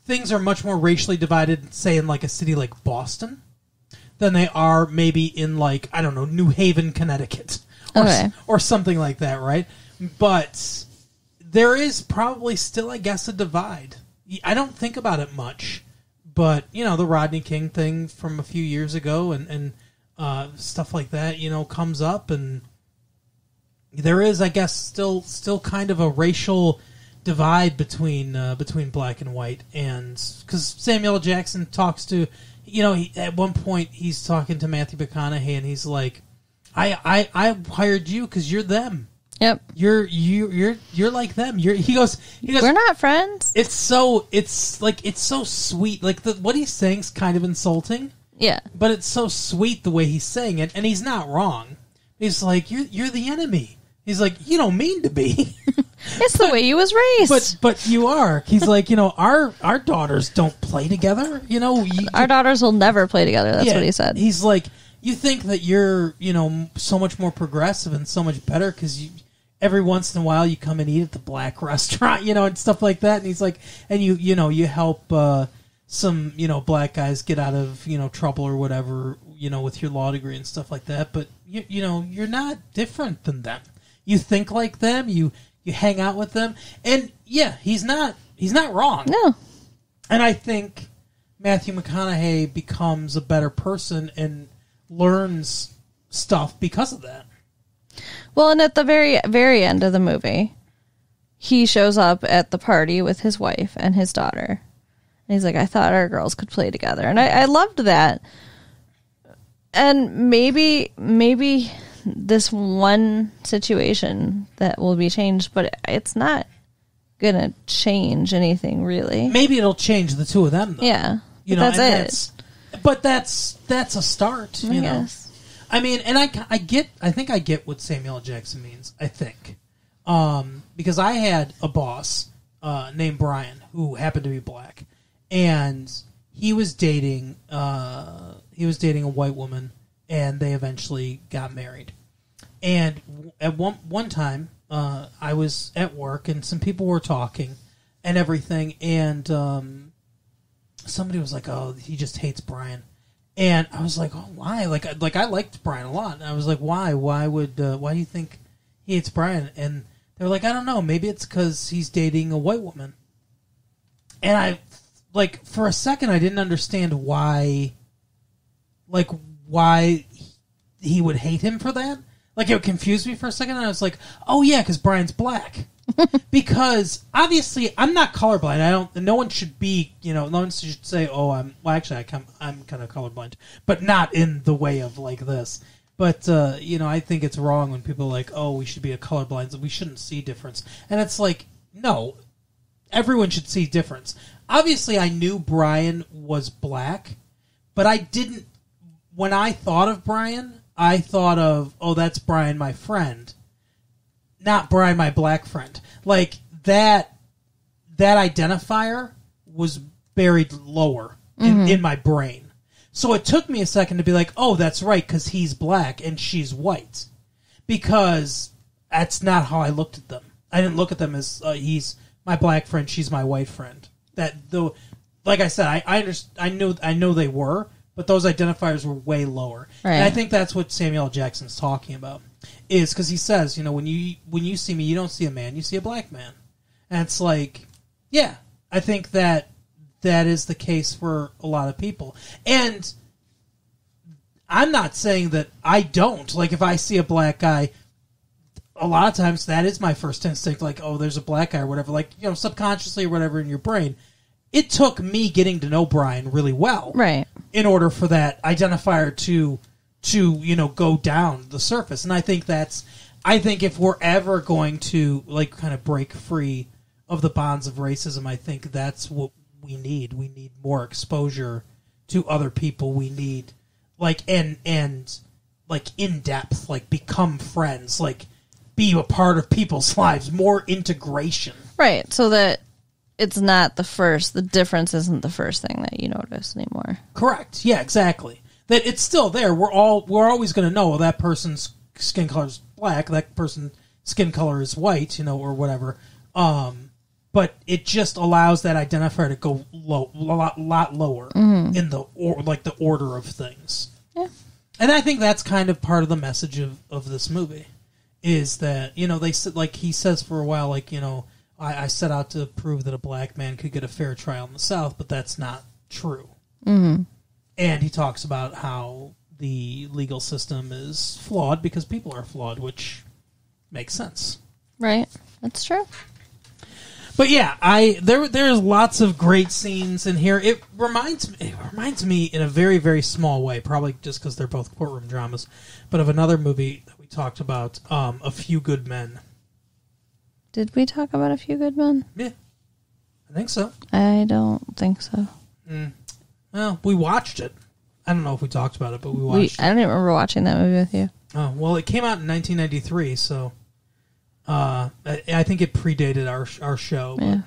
Things are much more racially divided, say, in like a city like Boston than they are maybe in like, I don't know, New Haven, Connecticut or something like that, right? But there is probably still, I guess, a divide. I don't think about it much, but, you know, the Rodney King thing from a few years ago and stuff like that, you know, comes up, and there is, I guess, still kind of a racial divide between black and white, and because Samuel L. Jackson talks to, you know, at one point he's talking to Matthew McConaughey, and he's like, I hired you because you're them. Yep. You're like them. He goes, we're not friends. It's so sweet. Like what he's saying is kind of insulting. Yeah. But it's so sweet the way he's saying it, and he's not wrong. He's like, you're the enemy. He's like, you don't mean to be. It's the way you was raised. But you are. He's like, you know, our daughters don't play together. You know, our daughters will never play together. That's what he said. He's like, you think that you're, you know, so much more progressive and so much better because every once in a while you come and eat at the black restaurant, you know, and stuff like that. And he's like, and you help some, you know, black guys get out of, you know, trouble or whatever, you know, with your law degree and stuff like that. But you know, you're not different than them. You think like them. You hang out with them, and yeah, he's not wrong. No, and I think Matthew McConaughey becomes a better person and learns stuff because of that. Well, and at the very, very end of the movie, he shows up at the party with his wife and his daughter. And he's like, I thought our girls could play together. And I loved that. And maybe this one situation that will be changed, but it's not going to change anything, really. Maybe it'll change the two of them, though. Yeah. You know, that's it. But that's a start, you know. I mean, and I think I get what Samuel L. Jackson means, I think. Because I had a boss named Brian who happened to be black, and he was dating a white woman, and they eventually got married. And at one time, I was at work, and some people were talking and everything, and somebody was like, "Oh, he just hates Brian," and I was like, "Oh, why?" Like I liked Brian a lot, and I was like, "Why? Why do you think he hates Brian?" And they were like, "I don't know. Maybe it's because he's dating a white woman." And I, like, for a second, I didn't understand why he would hate him for that. Like, it confused me for a second, and I was like, oh, yeah, because Brian's black. Because obviously I'm not colorblind. No one should be, no one should say, "Oh, I'm kind of colorblind," but not in the way of like this. But I think it's wrong when people are like, "Oh, we should be a colorblind. We shouldn't see difference." And it's like, no, everyone should see difference. Obviously, I knew Brian was black, but I didn't. When I thought of Brian, I thought of, "Oh, that's Brian, my friend." Not Brian, my black friend. Like, that identifier was buried lower in my brain. So it took me a second to be like, oh, that's right, because he's black and she's white. Because that's not how I looked at them. I didn't look at them as, he's my black friend, she's my white friend. Like I said, I know they were, but those identifiers were way lower. Right. And I think that's what Samuel L. Jackson's talking about. Is because he says, when you see me, you don't see a man, you see a black man. And it's like, yeah, I think that is the case for a lot of people. And I'm not saying that I don't. Like, if I see a black guy, a lot of times that is my first instinct, like, oh, there's a black guy or whatever. Like, subconsciously or whatever in your brain. It took me getting to know Brian really well. Right. In order for that identifier to go down the surface. And I think if we're ever going to like kind of break free of the bonds of racism, I think that's what we need. We need more exposure to other people. We need like and like in depth, like become friends, like be a part of people's lives, more integration. Right. So that it's not the difference isn't the first thing that you notice anymore. Correct. Yeah, exactly. That it's still there. We're always going to know, well, that person's skin color is black, that person's skin color is white, or whatever. But it just allows that identifier to go a lot lower in the order of things. Yeah. And I think that's kind of part of the message of this movie, is that they said, like he says for a while, like I set out to prove that a black man could get a fair trial in the South, but that's not true. Mm-hmm. And he talks about how the legal system is flawed because people are flawed, which makes sense. Right. That's true. But yeah, there's lots of great scenes in here. It reminds me in a very, very small way, probably just because they're both courtroom dramas, but of another movie that we talked about, A Few Good Men. Did we talk about A Few Good Men? Yeah. I think so. I don't think so. Well, we watched it. I don't know if we talked about it, but we watched it. I don't even remember watching that movie with you. Oh, well, it came out in 1993, so I think it predated our show. Yeah.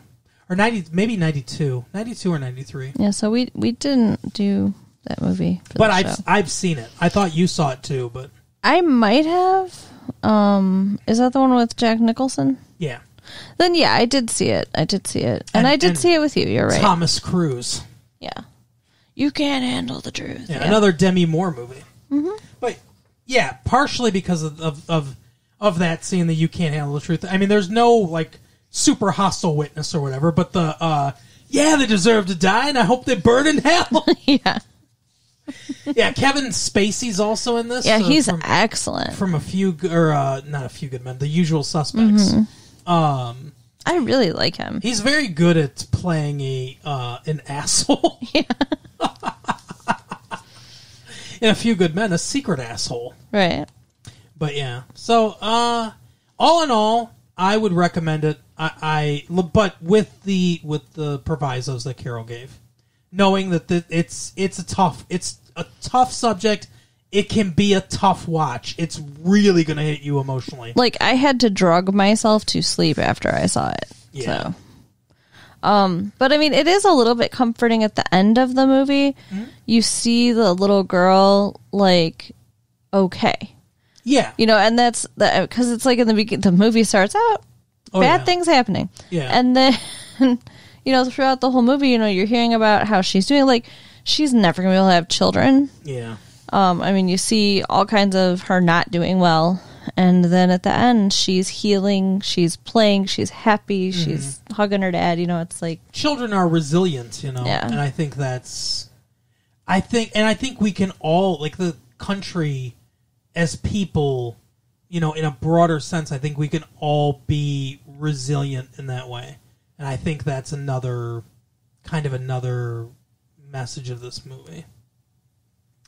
Or maybe 92. 92 or 93. Yeah, so we didn't do that movie for But the show. I've seen it. I thought you saw it too, but I might have. Is that the one with Jack Nicholson? yeah. Then yeah, I did see it. And I did see it with you. You're right. Thomas Cruise. Yeah. You can't handle the truth. Yeah, another Demi Moore movie. Mm-hmm. But yeah, partially because of that scene that you can't handle the truth. I mean, there's no like super hostile witness or whatever, but they deserve to die, and I hope they burn in hell. Yeah. Yeah, Kevin Spacey's also in this. Yeah, he's excellent. From not A Few Good Men, The Usual Suspects. Mm-hmm. I really like him. He's very good at playing an asshole. Yeah. In A Few Good Men, a secret asshole. Right. But yeah, so all in all, I would recommend it. But with the provisos that Carol gave, knowing that it's a tough subject. It can be a tough watch. It's really going to hit you emotionally. Like, I had to drug myself to sleep after I saw it. Yeah. So. But I mean, it is a little bit comforting at the end of the movie. Mm-hmm. You see the little girl, like, okay. Yeah. And that's because it's like in the beginning, the movie starts out, bad things happening. Yeah. And then, throughout the whole movie, you're hearing about how she's doing. Like, she's never going to be able to have children. Yeah. I mean, you see all kinds of her not doing well. And then at the end, she's healing, she's playing, she's happy, she's hugging her dad. It's like... Children are resilient, Yeah. And I think I think we can all, like the country as people, in a broader sense, I think we can all be resilient in that way. And I think that's another message of this movie.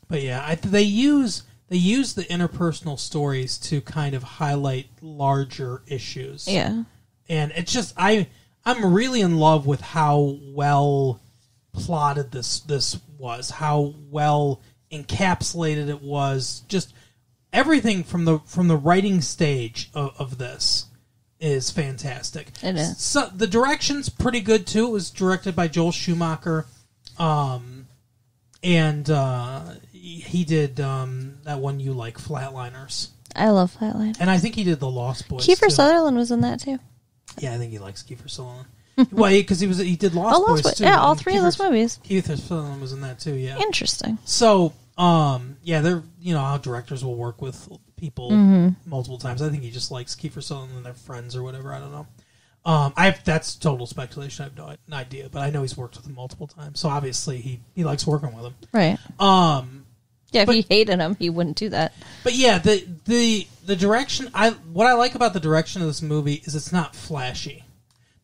But yeah, they use the interpersonal stories to kind of highlight larger issues. Yeah. And it's just I'm really in love with how well plotted this was, how well encapsulated it was. Just everything from the writing stage of this is fantastic. It is. So the direction's pretty good too. It was directed by Joel Schumacher, and he did that one you like, Flatliners. I love Flatline. And I think he did The Lost Boys. Kiefer too. Sutherland was in that too. Yeah, I think he likes Kiefer Sutherland. Well, because he did Lost Boys too. Yeah, all and three of those movies. Kiefer Sutherland was in that too. Yeah. Interesting. So, yeah, they're how directors will work with people multiple times. I think he just likes Kiefer Sutherland and their friends or whatever. I don't know. That's total speculation. I have no idea, but I know he's worked with him multiple times. So obviously he likes working with him. Right. Yeah, if but- he hated him, he wouldn't do that. But yeah, the direction what I like about the direction of this movie is it's not flashy.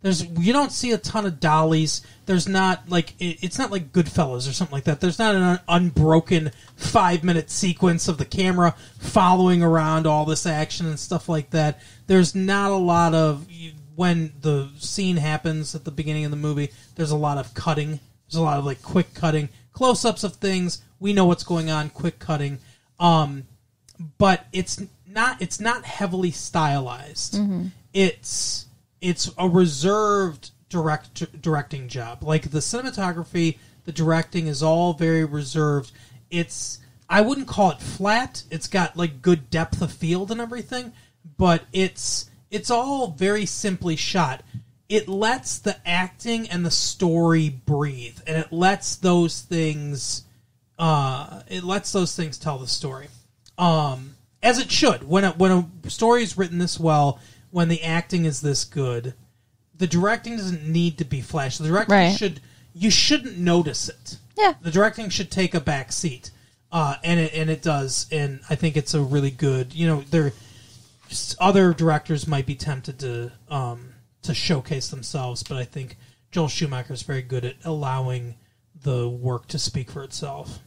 You don't see a ton of dollies. There's not it's not like Goodfellas or something like that. There's not an unbroken 5-minute sequence of the camera following around all this action and stuff like that. There's not a lot of when the scene happens at the beginning of the movie. There's a lot of cutting. There's a lot of quick cutting, close-ups of things. We know what's going on. Quick cutting, but it's not heavily stylized. Mm-hmm. It's a reserved directing job. Like the cinematography, the directing is all very reserved. I wouldn't call it flat. It's got good depth of field and everything, but it's all very simply shot. It lets the acting and the story breathe, and it lets those things tell the story, as it should. When a story is written this well, when the acting is this good, the directing doesn't need to be flashy. The directing you shouldn't notice it. Yeah, the directing should take a back seat, and it does. And I think it's a really good. Other directors might be tempted to showcase themselves, but I think Joel Schumacher is very good at allowing the work to speak for itself.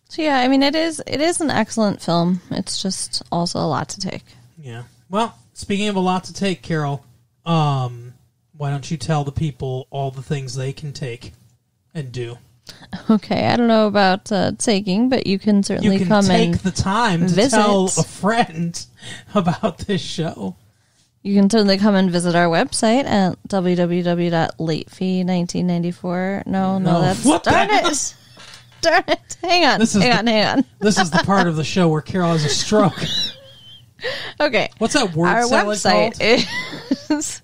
So yeah, I mean it is an excellent film. It's just also a lot to take. Yeah. Well, speaking of a lot to take, Carol, why don't you tell the people all the things they can take and do? Okay, I don't know about taking, but you can certainly come and take the time to visit. Tell a friend about this show. You can certainly come and visit our website at www.latefee1994. No, that's what darn the it. Darn it. Hang on. Hang on. This is the part of the show where Carol has a stroke. Okay. What's that word our salad website called? is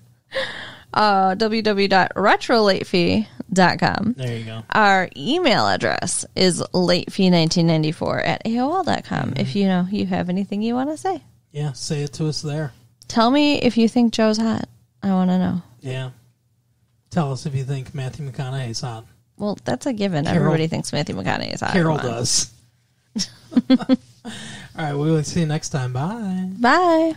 www.retrolatefee.com. There you go. Our email address is latefee1994@aol.com. If you have anything you want to say. Yeah, say it to us there. Tell me if you think Joe's hot. I want to know. Yeah. Tell us if you think Matthew McConaughey's hot. Well, that's a given. Carol, Everybody thinks Matthew McConaughey is hot. Carol does. All right, we will see you next time. Bye. Bye.